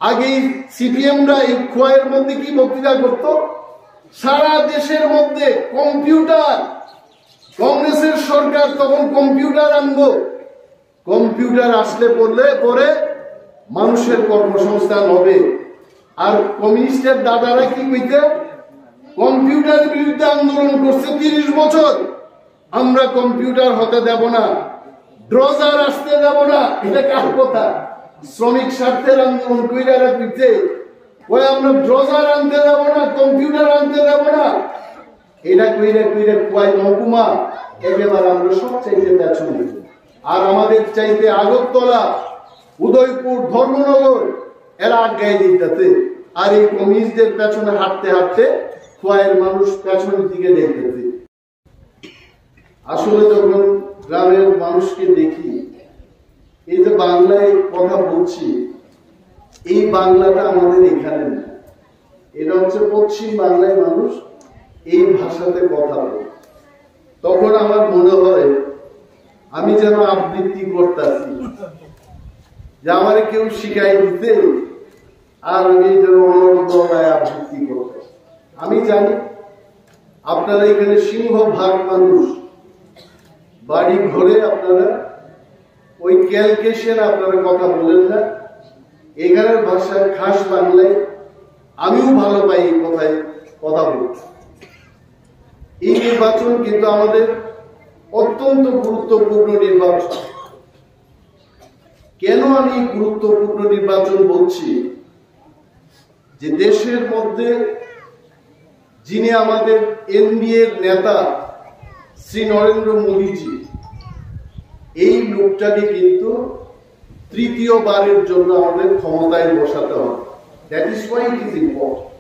আগে সিপিএমরা এই খোয়াইয়ের মধ্যে কি বক্তৃতা করত, সারা দেশের মধ্যে কম্পিউটার, কংগ্রেসের সরকার তখন কম্পিউটার আনবো, কম্পিউটার আসলে পরে মানুষের কর্মসংস্থান হবে। আর কমিউনিস্টের দাদারা কি কইতে, কম্পিউটারের বিরুদ্ধে আন্দোলন করছে 30 বছর, আমরা কম্পিউটার হতে দেব না, ড্রজার আসতে দেব না। এটা কার কথা? শ্রমিক স্বার্থের আন্দোলন কইরা রাখছে, ওই আমরা ড্রজার আনতে দেব না, কম্পিউটার আনতে দেব না। এটা কইরা খোয়াই মহকুমা একেবারে আমরা সবচাইতে পেছনে। আর আমাদের চাইতে আগরতলা, উদয়পুর, ধর্মনগর এরা আগায় দিতেছে। আর এই কমিউনিস্টদের পেছনে হাঁটতে হাঁটতে খোয়াইয়ের মানুষ পেছনের দিকে দেখতেছে। আসলে যখন গ্রামের মানুষকে দেখি, এই যে বাংলায় কথা বলছি, এই বাংলাটা আমাদের এখানে না, এটা হচ্ছে পশ্চিম বাংলায় মানুষ এই ভাষাতে কথা বলে। তখন আমার মনে হয় আমি যেন আবৃত্তি করতেছি, যে আমার কেউ শিখাই দিতে আর আমি যেন অনর্গলায় আবৃত্তি করতে। আমি জানি আপনারা এখানে সিংহভাগ মানুষ বাড়ি ঘরে আপনারা ওই ক্যালকেশন আপনারা কথা বলেন না, এখানের ভাষায় খাস বাংলায় আমিও ভালো পাই এই কথায় কথা বলতে। এই নির্বাচন কিন্তু আমাদের অত্যন্ত গুরুত্বপূর্ণ নির্বাচন। কেন আমি গুরুত্বপূর্ণ নির্বাচন বলছি? যে দেশের মধ্যে যিনি আমাদের এনডিএর নেতা শ্রী নরেন্দ্র মোদীজি, এই লোকটাকে কিন্তু তৃতীয়বারের জন্য আমাদের ক্ষমতায় বসাতে হবে। That is why it is important.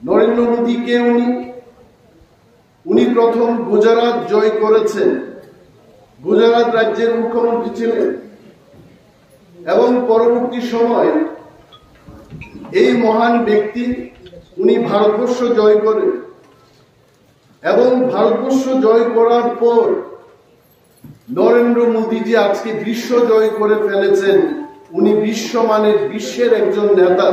Narendra মোদীকে উনি প্রথম গুজরাট জয় করেছেন, গুজরাট রাজ্যের মুখ্যমন্ত্রী ছিলেন, এবং পরবর্তী সময় এই মহান ব্যক্তি উনি ভারতবর্ষ জয় করেন, এবং ভারতবর্ষ জয় করার পর নরেন্দ্র মোদীজি আজকে বিশ্ব জয় করে ফেলেছেন। উনি বিশ্বমানের, বিশ্বের একজন নেতা।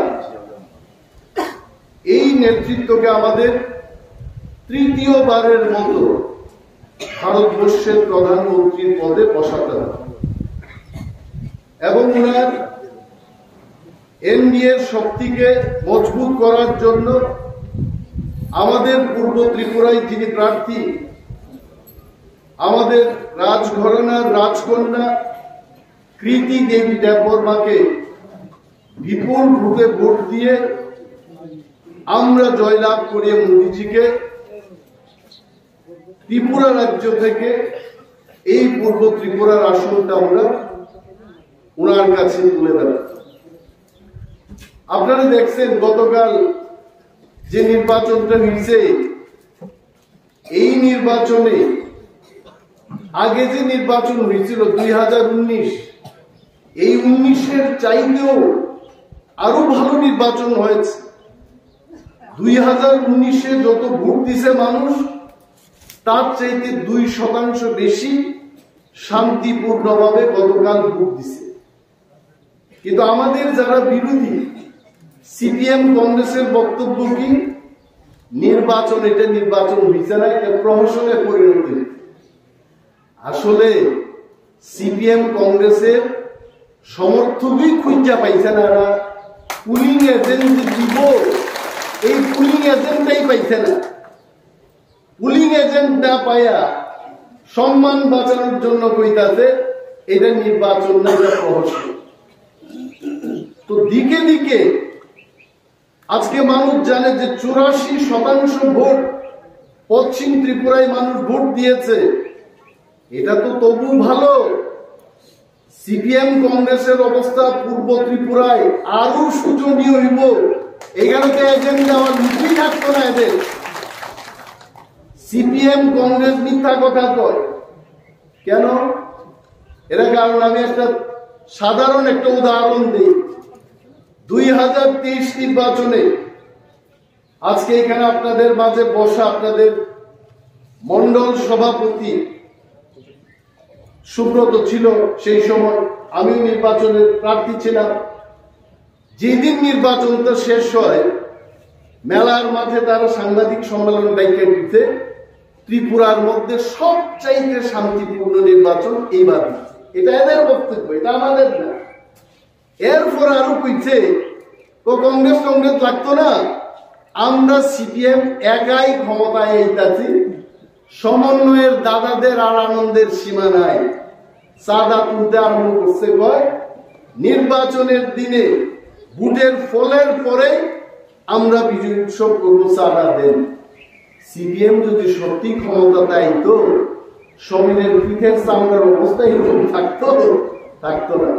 এই নেতৃত্বকে আমাদের তৃতীয়বারের মতো ভারতবর্ষের প্রধানমন্ত্রীর পদে বসাতে হবে, এবং উনার এনডিএর শক্তিকে মজবুত করার জন্য আমাদের পূর্ব ত্রিপুরায় যিনি প্রার্থী, আমাদের রাজঘরানার রাজকন্যা কৃতি দেবী দেববর্মাকে বিপুল রূপে ভোট দিয়ে আমরা জয়লাভ করিয়ে মোদীজিকে ত্রিপুরা রাজ্য থেকে এই পূর্ব ত্রিপুরার আসনটা আমরা ওনার কাছে তুলে দেব। আপনারা দেখছেন গতকাল যে নির্বাচনটা হয়েছে, এই নির্বাচনে আগে যে নির্বাচন হয়েছিল 2019, এই 19-এর চাইতেও আরো ভালো নির্বাচন হয়েছে। 2019-এ যত ভোট দিছে মানুষ, তার চাইতে 2% বেশি শান্তিপূর্ণভাবে গতকাল ভোট দিছে। কিন্তু আমাদের যারা বিরোধী, সিপিএম কংগ্রেসের বক্তব্য কি, নির্বাচন, এটা নির্বাচন হয়েছে না, এটা প্রহসনে পরিণত। আসলে সিপিএম কংগ্রেসের সমর্থকই খুঁজা পাইছে না, পুলিং এজেন্ট দিব, এই পুলিং এজেন্টটাই পাইছে না। পুলিং এজেন্ট না পাইয়া সম্মান বাঁচানোর জন্য কইতাছে এটা নির্বাচন না, এটা প্রহসন। তো দিকে দিকে আজকে মানুষ জানে যে 84% ভোট পশ্চিম ত্রিপুরায় মানুষ ভোট দিয়েছে। এটা তো তবু ভালো। সিপিএম কংগ্রেসের অবস্থা পূর্ব ত্রিপুরায় আরো শোচনীয় হইব। এখানে তো এজেন্ট দেওয়ার নীতি থাকতো না এদের। সিপিএম কংগ্রেস মিথ্যা কথা কয় কেন? এরা কারণ আমি একটা সাধারণ একটা উদাহরণ দিই। 2023 নির্বাচনে আজকে এখানে আপনাদের মাঝে বসা আপনাদের মন্ডল সভাপতি সুব্রত ছিল, সেই সময় আমিও নির্বাচনের প্রার্থী ছিলাম। যেদিন নির্বাচনটা শেষ হয় মেলার মাঠে তারা সাংবাদিক সম্মেলন ডাইকা দিতে ত্রিপুরার মধ্যে সবচাইতে শান্তিপূর্ণ নির্বাচন এইবার, এটা এদের বক্তব্য, এটা আমাদের না। এরপর আরো কইছে তো কংগ্রেস লাগতো না, আমরা সিপিএম একাই ক্ষমতায় এইতাছি, সমন্বয়ের দাদাদের আর আনন্দের সীমা নাই। চাঁদা তুলতে আরম্ভ করছে, কয় নির্বাচনের দিনে ভোটের ফলের পরে আমরা বিজয় উৎসব করবো, চাঁদা দেন। সিপিএম যদি সত্যি ক্ষমতা দেয় তো সমীরের পিঠের চামড়ার অবস্থা এরকম থাকতো না।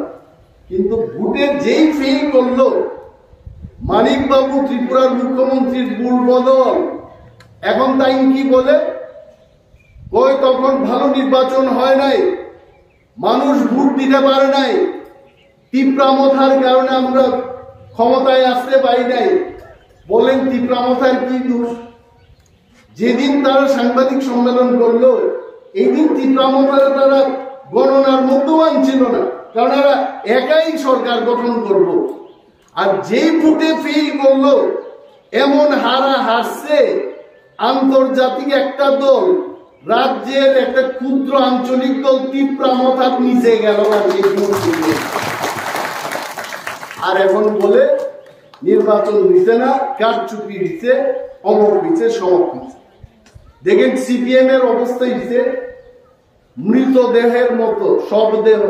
কিন্তু ভোটের যেই ফেল করলো মানিক বাবু ত্রিপুরার মুখ্যমন্ত্রীর ভুল বদল, এখন তাই কি বলে কই তখন ভালো নির্বাচন হয় নাই, মানুষ ভোট দিতে পারে নাই, তীব্রামথার কারণে আমরা ক্ষমতায় আসতে পারি নাই। বলেন তীব্রামথার কি দোষ? যেদিন তারা সাংবাদিক সম্মেলন করলো এই দিন তীব্রামথার তারা গণনার মধ্যেও আনছিল না, কারণ এরা একাই সরকার গঠন করব। আর যেই ভোটে ফেল করলো এমন হারছে আন্তর্জাতিক একটা দল, রাজ্যের একটা ক্ষুদ্র আঞ্চলিক দল তীব্রামথার নিচে গেল না। আর এখন বলে নির্বাচন হইছে না, কারচুপি হইছে, অমক হইছে, সমক হইছে। দেখেন সিপিএম এর অবস্থা হইছে মৃতদেহের মতো, সব দেহ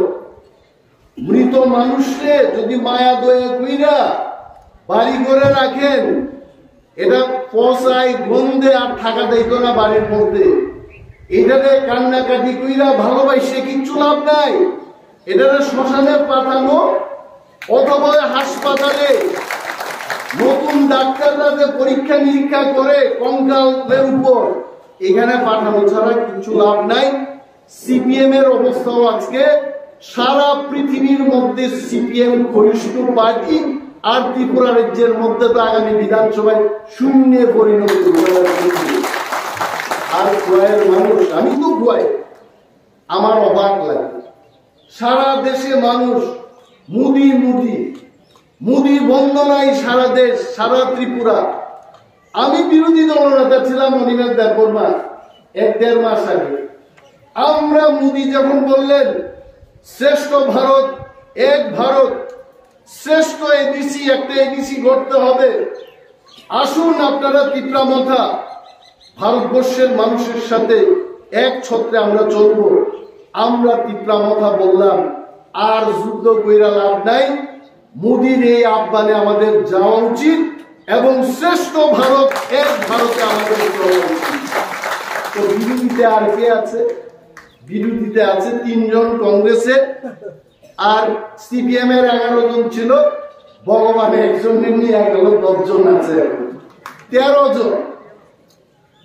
মৃত মানুষকে যদি মায়া দয়া কইরা বাড়ি করে রাখেন, এটা পচায় গন্ধে আর থাকা যাইতো না বাড়ির মধ্যে। এটাতে কান্নাকাটি কইরা ভালোবাসে কিচ্ছু লাভ নাই। এটাতে শ্মশানে পাঠানো অথবা হাসপাতালে নতুন ডাক্তাররা যে পরীক্ষা নিরীক্ষা করে কঙ্কালের উপর, এখানে পাঠানো ছাড়া কিছু লাভ নাই। সিপিএম এর অবস্থাও আজকে সারা পৃথিবীর মধ্যে সিপিএম ঘনিষ্ঠ পার্টি, আর ত্রিপুরা রাজ্যের মধ্যে তো আগামী বিধানসভায় শূন্যে পরিণত। আর গোয়ার মানুষ, আমি তো গোয়ায়, আমার অবাক লাগে সারা দেশে মানুষ মুদি বন্দনায় সারা দেশ, সারা ত্রিপুরা। আমি বিরোধী দলনেতা ছিলাম অনিমেষ দেববর্মা 1-1.5 মাস আগে। আমরা মোদী যখন বললেন শ্রেষ্ঠ ভারত, এক ভারত, শ্রেষ্ঠ এডিসি, একটা এডিসি করতে হবে, আসুন আপনারা তীব্রামথা ভারতবর্ষের মানুষের সাথে এক ছত্রে আমরা চলবো। আমরা তীব্রামথা বললাম আর যুদ্ধ কইরা লাভ নাই, মোদীর এই আহ্বানে আমাদের যাওয়া উচিত এবং শ্রেষ্ঠ ভারত, এক ভারতে আমাদের চলা উচিত। তো বিরোধীতে আর কে আছে? বিরোধীতে আছে 3 জন কংগ্রেসে, আর সিপিএম এর 11 জন ছিল, ভগবান একজনের নিয়ে গেল 10 জন আছে, 13 জন।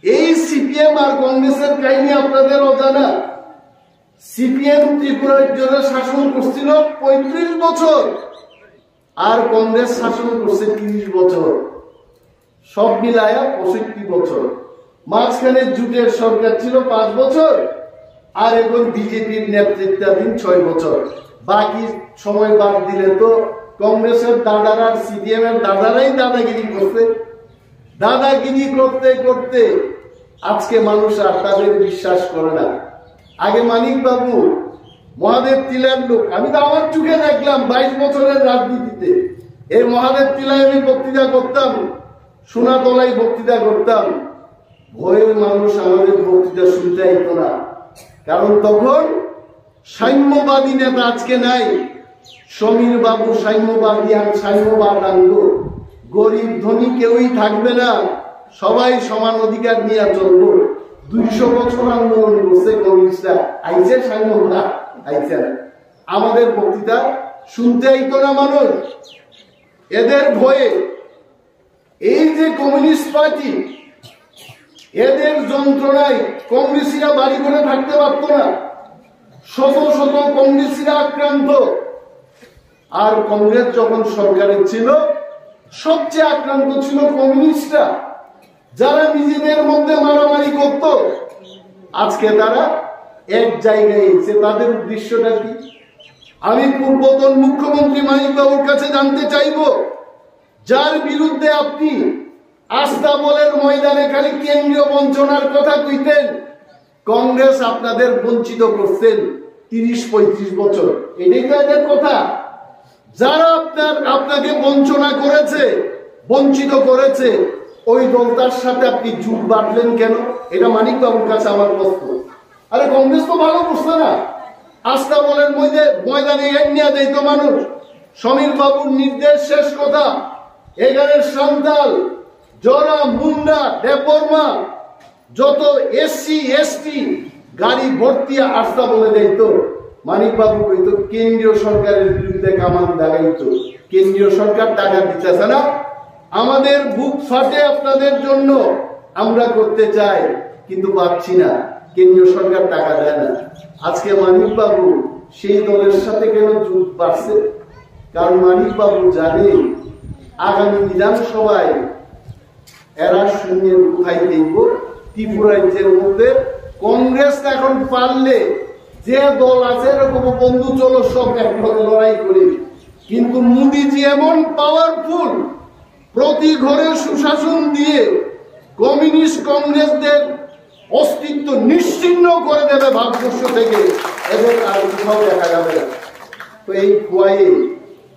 এই সিপিএম আর কংগ্রেসের কাহিনী আপনাদের অজানা। সিপিএম ত্রিপুরার জন্য শাসন করছিল 35 বছর, আর কংগ্রেস শাসন করছে 30 বছর, সব মিলায়া 65 বছর। মাঝখানে জুটের সরকার ছিল 5 বছর, আর এখন বিজেপির নেতৃত্বাধীন 6 বছর। বাকি সময় বাদ দিলে তো কংগ্রেসের দাদারা আর সিপিএম এর দাদারাই দাদাগিরি করছে। দাদাগিরি করতে করতে আজকে মানুষ আর তাদের বিশ্বাস করে না। আগে মানিক বাবু মহাদেব তিলার লোক, আমি তো আমার চোখে দেখলাম 22 বছরের রাজনীতিতে। এই মহাদেব তিলায় আমি বক্তৃতা করতাম, সোনাতলায় বক্তৃতা করতাম, ভয়ে মানুষ আমাদের বক্তৃতা শুনতে আইতো না, কারণ তখন সাম্যবাদী নেতা আজকে নাই। সমীর বাবু সাম্যবাদী, আর সাম্যবাদ আনবো, গরিব ধনী কেউই থাকবে না, সবাই সমান অধিকার নিয়ে চলবো। 200 বছর আন্দোলন করছে কমিউনিস্টরা, আইছে সাম্যবাদ, আইছে না। আমাদের বক্তৃতা শুনতে আইতো না মানুষ, এদের ভয়ে। এই যে কমিউনিস্ট পার্টি, এদের যন্ত্রণায় কংগ্রেসীরা বাড়ি করে থাকতে পারত না, শত শত কংগ্রেসীরা আক্রান্ত। আর কংগ্রেস যখন সরকারে ছিল সবচেয়ে আক্রান্ত ছিল কমিউনিস্টরা, যারা নিজেদের মধ্যে মারামারি করত। আজকে তারা এক জায়গায় এসে, তাদের উদ্দেশ্যটা কি? আমি পূর্বতন মুখ্যমন্ত্রী মানিক বাবুর কাছে জানতে চাইব, যার বিরুদ্ধে আপনি আস্তাবলের ময়দানে খালি কেন্দ্রীয় বঞ্চনার কথা কইতেন, কংগ্রেস আপনাদের বঞ্চিত করছেন 30-35 বছর। এটাই তো এদের কথা। যারা আপনাকে বঞ্চনা করেছে, বঞ্চিত করেছে, ওই দলটার সাথে আপনি জুট বাঁধলেন কেন? এটা মানিক বাবুর কাছে আমার প্রশ্ন। আরে কংগ্রেস তো ভালো করছে না, আস্তাবলের ময়দানে নিয়ে দেয় তো মানুষ। সমীর বাবুর নির্দেশ, শেষ কথা, এখানের সান্তাল, জরা, মুন্ডা, দেববর্মা, যত এসসি এসটি গাড়ি ভর্তি আস্তাবলে দিত। মানিক বাবু কইতো কেন্দ্রীয় সরকারের বিরুদ্ধে কামান দাগাইতো। কেন্দ্রীয় সরকার টাকা দিতেছে না, আমাদের বুক ফাটে আপনাদের জন্য, আমরা করতে চাই কিন্তু পাচ্ছি না, কেন্দ্রীয় সরকার টাকা দেয় না। আজকে মানিক বাবু সেই দলের সাথে কেন জুট বাড়ছে? কারণ মানিক বাবু জানে আগামী বিধানসভায় এরা শূন্যের কোথায় দেখব। ত্রিপুরাজ্যের মধ্যে কংগ্রেস এখন পারলে যে দল আছে এরকম বন্ধু চলো সব একভাবে লড়াই করি, কিন্তু মোদিজি এমন পাওয়ারফুল, প্রতি ঘরে সুশাসন দিয়ে কমিউনিস্ট কংগ্রেসদের অস্তিত্ব নিশ্চিহ্ন করে দেবে ভারতবর্ষ থেকে, এবং আর কোথাও দেখা যাবে না। তো এই খোয়াইয়ে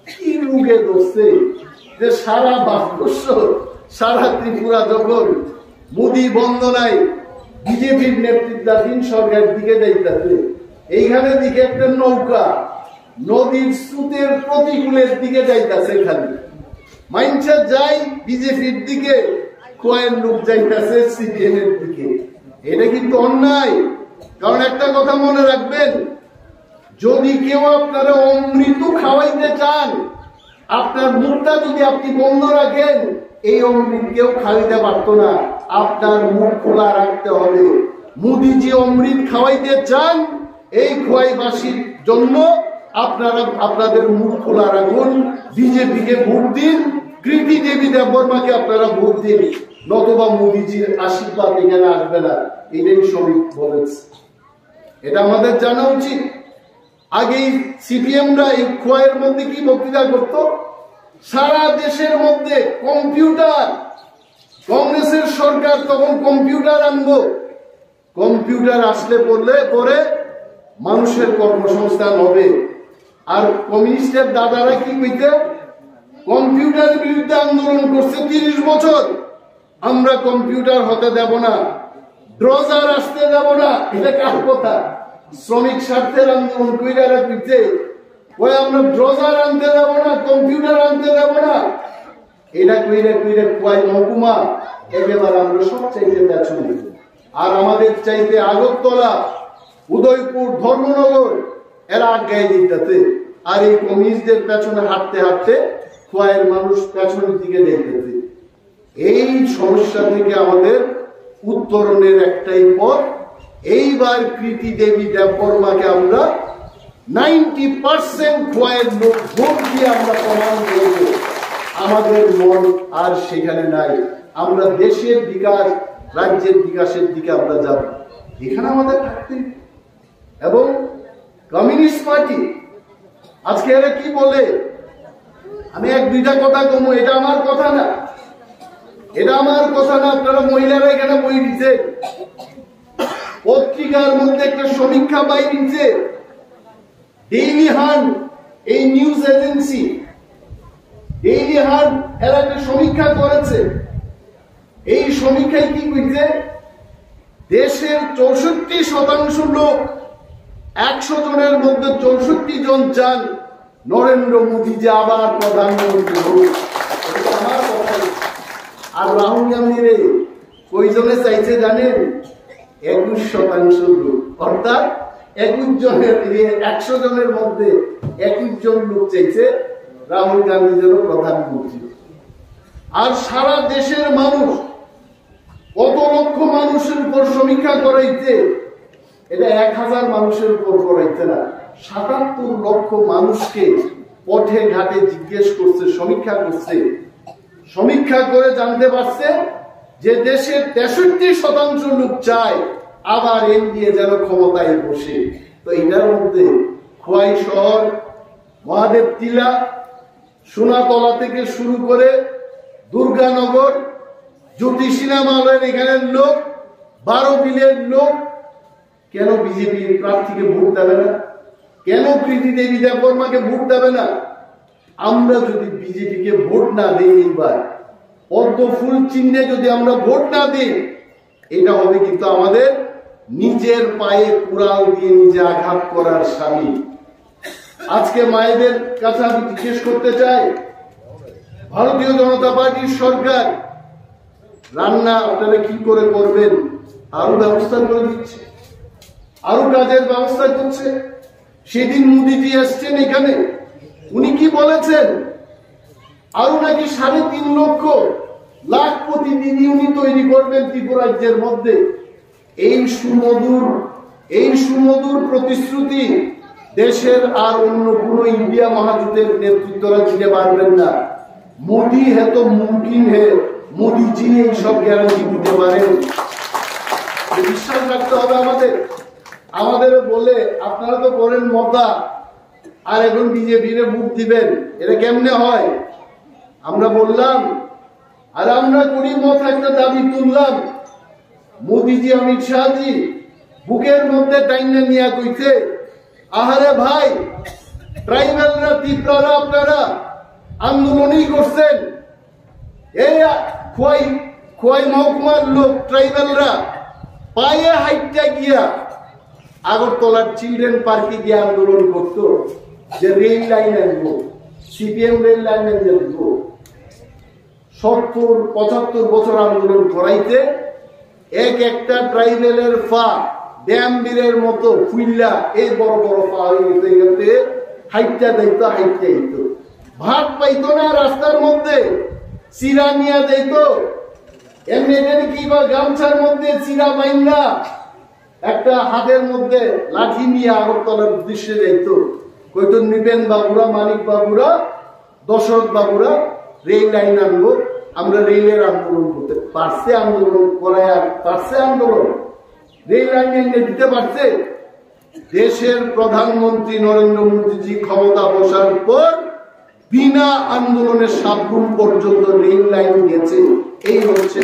কি রুগে ধরছে যে সারা ভারতবর্ষ, সারা ত্রিপুরা যখন মোদী বন্দনায় বিজেপির নেতৃত্বাধীন সরকারের দিকে যাইতেছে, এইখানে দিকে একটা নৌকা নদীর স্রোতের প্রতিকূলের দিকে যাইতেছে, খালি মাইনসা যায় বিজেপির দিকে, খোয়াইয়ের লোক যাইতেছে সিপিএম এর দিকে। এটা কিন্তু অন্যায়। কারণ একটা কথা মনে রাখবেন, যদি কেউ আপনারা অমৃত খাওয়াইতে চান, আপনার মুখটা যদি আপনি বন্ধ রাখেন, এই অমৃত কেউ খাওয়াইতে পারতো না। আপনার মুখ খোলা রাখতে হবে। মোদিজি অমৃত খাওয়াইতে চান, এই খোয়াইবাসীর জন্য আপনারা আপনাদের মুখ খোলা রাখুন, বিজেপিকে ভোট দিন, কৃতি দেবী দেববর্মাকে আপনারা ভোট দিন, নতুবা মোদিজির আশীর্বাদ এখানে আসবে না। এটাই শ্রমিক বলেছে, এটা আমাদের জানা উচিত। আগেই সিপিএমরা এই খোয়াইয়ের মধ্যে কি বক্তৃতা করত, সারা দেশের মধ্যে কম্পিউটার, কংগ্রেসের সরকার তখন কম্পিউটার আনবো, কম্পিউটার আসলে পরে মানুষের কর্মসংস্থান হবে। আর কমিউনিস্টের দাদারা কি কইতে, কম্পিউটারের বিরুদ্ধে আন্দোলন করছে 30 বছর, আমরা কম্পিউটার হতে দেব না, ড্রজার আসতে দেব না। এটা কার কথা? শ্রমিক স্বার্থের আন্দোলন কইরারা কইতে, ওই আমরা ড্রজার আনতে দেব না, কম্পিউটার আনতে দেব না। এটা কইরে খোয়াই মহকুমা একেবারে আমরা সব চাইতে পেছনে। আর আমাদের চাইতে আগরতলা, উদয়পুর, ধর্মনগর এরা আজ্ঞায় দিতেছে। আর এই কমিউনিস্টদের পেছনে হাঁটতে হাঁটতে খোয়াইয়ের মানুষ পেছনের দিকে দেখতেছে। এই সমস্যা থেকে আমাদের উত্তরণের একটাই পথ, এইবার কৃতি দেবী দেববর্মাকে আমরা 90% খোয়াইয়ের লোক ভোট দিয়ে আমরা প্রমাণ করব আমাদের মন আর সেখানে নাই। আমরা দেশের বিকাশ, রাজ্যের বিকাশের দিকে আমরা যাব, এখানে আমাদের থাকতে। এবং কমিউনিস্ট পার্টি আজকে এরা কি বলে, আমি 1-2টা কথা কমু, এটা আমার কথা না, এটা আমার কথা না। আপনারা মহিলারা এখানে বই দিচ্ছে, পত্রিকার মধ্যে একটা সমীক্ষা পাই দিচ্ছে, ডেইলি হান্ট, এই নিউজ এজেন্সি ডেইলি হান্ট এরা একটা সমীক্ষা করেছে। এই সমীক্ষায় কি কইছে, দেশের 64% লোক, 100 জনের মধ্যে 64 জন চান নরেন্দ্র মোদী যে আবার প্রধানমন্ত্রী হোক। আমার কথা। আর রাহুল গান্ধী রে কয়জনে চাইছে জানেন? 21% লোক, অর্থাৎ 21 জনের 100 জনের মধ্যে 21 জন লোক চাইছে রাহুল গান্ধী যেন প্রধানমন্ত্রী। আর সারা দেশের মানুষ, কত লক্ষ মানুষের উপর সমীক্ষা করাইতে, এটা 1000 মানুষের উপর করাইতে না, 77 লক্ষ মানুষকে পথে ঘাটে জিজ্ঞেস করছে, সমীক্ষা করছে। সমীক্ষা করে জানতে পারছে যে দেশের 63% লোক চায় আবার এনডিএ যেন ক্ষমতায় বসে। তো এটার মধ্যে খোয়াই শহর, মহাদেব টিলা, সোনাতলা থেকে শুরু করে দুর্গানগর, জ্যোতি সিনেমালয়ের এখানের লোক, 12 বিলের লোক কেন বিজেপির প্রার্থীকে ভোট দেবে না? কেন প্রীতি দেবী দেববর্মাকে ভোট দেবে না? আমরা যদি বিজেপিকে ভোট না দিই, এইবার পদ্ম ফুল চিহ্নে যদি আমরা ভোট না দিই, এটা হবে কিন্তু আমাদের নিজের পায়ে কুড়াল দিয়ে নিজে আঘাত করার সামিল। আজকে মায়েদের কাছে আমি জিজ্ঞেস করতে চাই, ভারতীয় জনতা পার্টির সরকার রান্না আপনারা কি করে করবেন আরো ব্যবস্থা করে দিচ্ছে, আরো কাজের ব্যবস্থা করছে। সেদিন মোদীজি এসছেন এখানে, উনি কি বলেছেন? আরো নাকি 3.5 লক্ষ প্রতিদিনই উনি তৈরি করবেন ত্রিপুরা রাজ্যের মধ্যে। এই সুমধুর প্রতিশ্রুতি দেশের আর অন্য কোন ইন্ডিয়া মহাজোটের নেতৃত্বরা দিতে পারবেন না। মোদী হে তো মুমকিন হে, মোদীজি এইসব গ্যারান্টি দিতে পারেন। বিশ্বাস রাখতে হবে আমাদের বলে আপনারা তো করেন মতা, আর এখন বিজেপির ভোট দিবেন, এটা কেমনে হয়? আমরা বললাম, আর আমরা করি মত একটা দাবি তুললাম, মোদীজি অমিত শাহজি বুকের মধ্যে টাইনে নিয়ে কইছে, আহারে ভাই, ট্রাইবেলরা ত্রিপুরারা আপনারা আন্দোলনই করছেন, এই খোয়াই মহকুমার লোক ট্রাইবেলরা পায়ে হাইটটা গিয়া আগরতলার চিলড্রেন পার্কে গিয়ে আন্দোলন করতো যে রেল লাইন আনবো, সিপিএম রেল লাইন আনবো। 70-75 বছর আন্দোলন করাইতে একটা ট্রাইবেলের ফা ড্যাম বীরের মতো ফুইল্লা এই বড় বড় পা হয়ে গেছে, হাইটটা দিত, ভাত পাইতো না রাস্তার মধ্যে, চিরা নিয়ে দিত, এমনি কি বা গামছার মধ্যে চিরা বাইন্দা একটা হাতের মধ্যে লাঠি নিয়ে আগরতলার উদ্দেশ্যে যাইতো, কইতো নিবেন বাবুরা, মানিক বাবুরা, দশরথ বাবুরা রেল লাইন আনবো। আমরা রেলের আন্দোলন করতে পারছে, আন্দোলন করায় পারছে, আন্দোলন রেল লাইন এনে দিতে পারছে। দেশের প্রধানমন্ত্রী নরেন্দ্র মোদীজি ক্ষমতা বসার পর বিনা আন্দোলনের সাবরুম পর্যন্ত রেল লাইন গেছে। এই হচ্ছে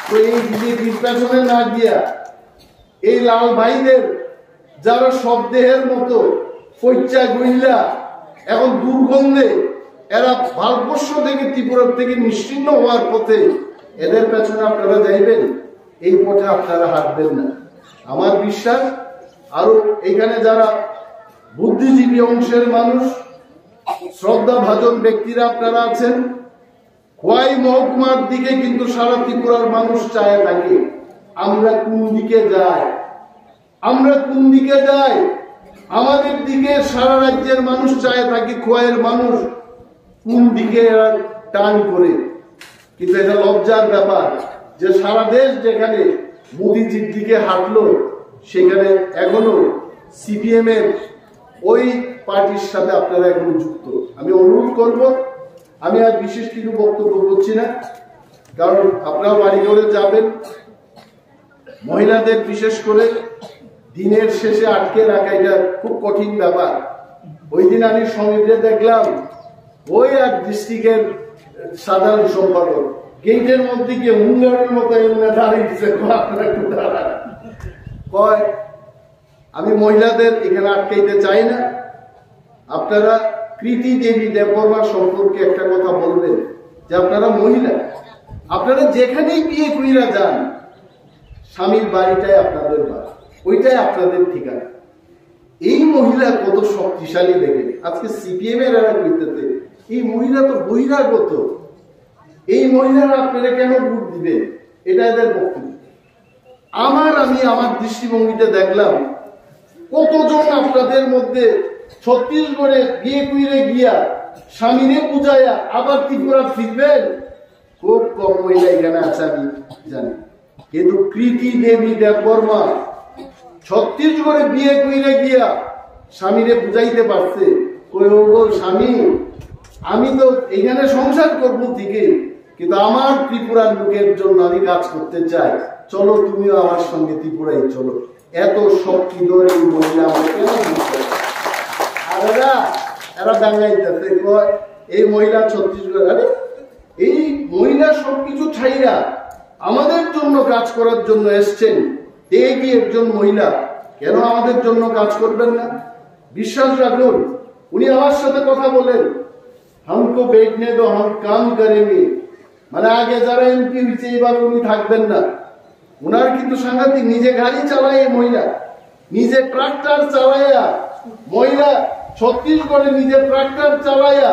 তো এই বিজেপির পেছনে না গিয়া এই লাল ভাইদের যারা শব্দের মতো ফৈচা গইল্লা এখন দুর্গন্ধে এরা ভারতবর্ষ থেকে ত্রিপুরা থেকে নিশ্চিহ্ন হওয়ার পথে, এদের পেছনে আপনারা যাইবেন, এই পথে আপনারা হাঁটবেন না। আমার বিশ্বাস আরো এখানে যারা বুদ্ধিজীবী অংশের মানুষ, শ্রদ্ধা ভাজন ব্যক্তিরা আপনারা আছেন, খোয়াই মহকুমার দিকে কিন্তু সারা ত্রিপুরার মানুষ চায় থাকে আমরা কোন দিকে যাই, আমাদের দিকে সারা রাজ্যের মানুষ চায় থাকে, খোয়াইয়ের মানুষ কোন দিকে টান করে। কিন্তু এটা লজ্জার ব্যাপার যে সারা দেশ যেখানে মোদীজির দিকে হাঁটলো, সেখানে এখনো সিপিএম এর ওই পার্টির সাথে আপনারা এখনো যুক্ত। আমি অনুরোধ করব, আমি আর বিশেষ কিছু বক্তব্য করছি না, কারণ আপনারা বাড়ি করে যাবেন। মহিলাদের বিশেষ করে দিনের শেষে আটকে রাখা এটা খুব কঠিন ব্যাপার। ওই দিন আমি সমীপে দেখলাম ওই এক ডিস্ট্রিক্টের সাধারণ সম্পাদক গেটের মধ্যে গিয়ে হুঙ্গারের মতো দাঁড়িয়েছে, কয় আমি মহিলাদের এখানে আটকাইতে চাই না। আপনারা প্রীতি দেবী দেববর্মা সম্পর্কে একটা কথা বলবেন যে আপনারা মহিলা, আপনারা যেখানেই বিয়ে কইরা যান, স্বামীর বাড়িটাই আপনাদের বাড়ি, ওইটাই আপনাদের ঠিকানা। এই মহিলা কত শক্তিশালী দেখেন। আজকে সিপিএম এর এরা কইতেছে এই মহিলা তো বহিরাগত, এই মহিলারা আপনারা কেন ভোট দিবেন, এটা এদের বক্তব্য। আমি আমার দৃষ্টিভঙ্গিতে দেখলাম কতজন আপনাদের মধ্যে ছত্তিশগড়ে বিয়ে কইরে গিয়া স্বামীরে পূজায়া আবার ত্রিপুরা ফিরবেন, খুব কম মহিলা এখানে আছে আমি জানি। কিন্তু প্রীতি দেবী দেববর্মা ছত্তিশগড়ে বিয়ে কইরে গিয়া স্বামীরে বুঝাইতে পারছে, কই ও স্বামী, আমি তো এখানে সংসার করবো ঠিকই, কিন্তু আমার ত্রিপুরার লোকের জন্য আমি কাজ করতে চাই, চলো তুমিও আমার সঙ্গে ত্রিপুরায় চলো। এত শক্তিধর এই মহিলা আমাকে এরা দাঙ্গাইতেছে এই মহিলা ছত্তিশগড়। আরে এই মহিলা সবকিছু ছাইরা আমাদের জন্য কাজ করার জন্য এসছেন। কি একজন মহিলা কেন আমাদের জন্য কাজ করবেন না? বিশ্বাস রাখুন, উনি আমার সাথে কথা বলেন, হামকো বেটনে দো হাম কাম করেঙ্গে। মানে আগে যারা এমপি হয়েছে এবার উনি থাকবেন না। উনার কিন্তু সাংঘাতিক, নিজে গাড়ি চালায় মহিলা, নিজে ট্রাক্টর চালাইয়া মহিলা ছত্তিশগড়ে নিজে ট্রাক্টর চালাইয়া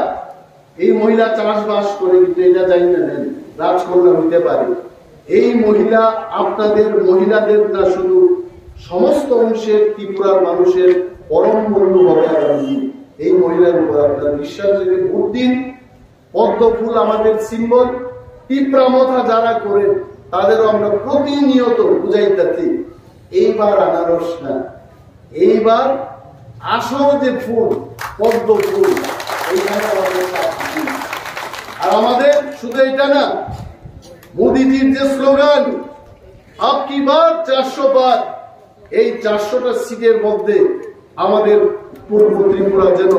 এই মহিলা চাষবাস করে, কিন্তু এটা জানি না দেন রাজকন্যা হইতে পারে। এই মহিলা আপনাদের মহিলাদের না, শুধু সমস্ত অংশের ত্রিপুরার মানুষের পরম বন্ধু হবে আগামী। এই মহিলার উপর আপনারা বিশ্বাস রেখে ভোট দিন। পদ্ম ফুল আমাদের সিম্বল। পিঁপড়ামথা যারা করেন তাদেরও আমরা প্রতিনিয়ত বুঝাইতেছি এইবার আনারস না, এইবার আসল যে ফুল পদ্ম ফুল, এইখানে আমাদের। আর আমাদের শুধু এটা না, মোদিজির যে স্লোগান আপকি বার 400 বার, এই 400টা সিটের মধ্যে আমাদের পূর্ব ত্রিপুরা যেন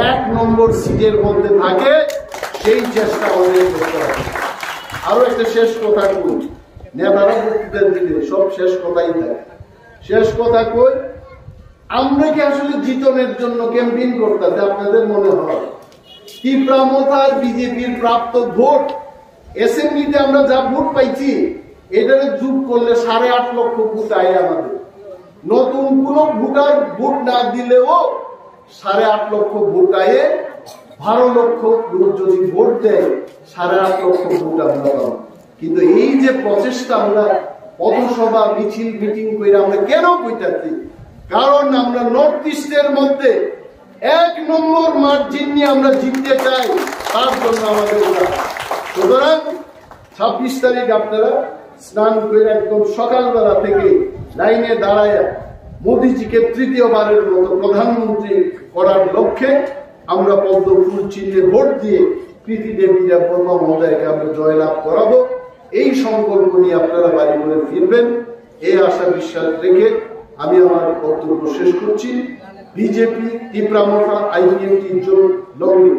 1 নম্বর সিটের মধ্যে থাকে, সেই চেষ্টা আমাদের করতে হবে। আরো একটা শেষ কথা কই, নেতারা বক্তৃতা দিলে সব শেষ কথাই থাকে। শেষ কথা কই, আমরা কি আসলে জিতনের জন্য ক্যাম্পেইন করতেছি? আপনাদের মনে হয় ত্রিপুরামথার বিজেপির প্রাপ্ত ভোট, অ্যাসেম্বলিতে আমরা যা ভোট পাইছি এটারে যোগ করলে 8.5 লক্ষ ভোট আয় আমাদের। নতুন কোন ভোটার ভোট না দিলেও 8.5 লক্ষ ভোট আয়ে 12 লক্ষ লোক যদি ভোট দেয় 8.5 লক্ষ ভোট আমরা পাবো। কিন্তু এই যে প্রচেষ্টা, আমরা পথসভা মিছিল মিটিং করে আমরা কেন কইতাছি? কারণ আমরা নর্থ ইস্টের মধ্যে 1 নম্বর মার্জিন নিয়ে আমরা জিততে চাই, তার জন্য আমাদের। সুতরাং 26 তারিখ আপনারা স্নান করে একদম সকালবেলা থেকে লাইনে দাঁড়ায় মোদিজিকে তৃতীয়বারের মতো প্রধানমন্ত্রী করার লক্ষ্যে আমরা পদ্ম ফুল চিহ্নে ভোট দিয়ে প্রীতি দেবী বর্মা মহোদয়কে আমরা জয়লাভ করাবো। এই সংকল্প নিয়ে আপনারা বাড়ি করে ফিরবেন, এই আশা বিশ্বাস রেখে আমি আমার বক্তব্য শেষ করছি। বিজেপি ত্রিপুরামথা IPMT জোট লংলি।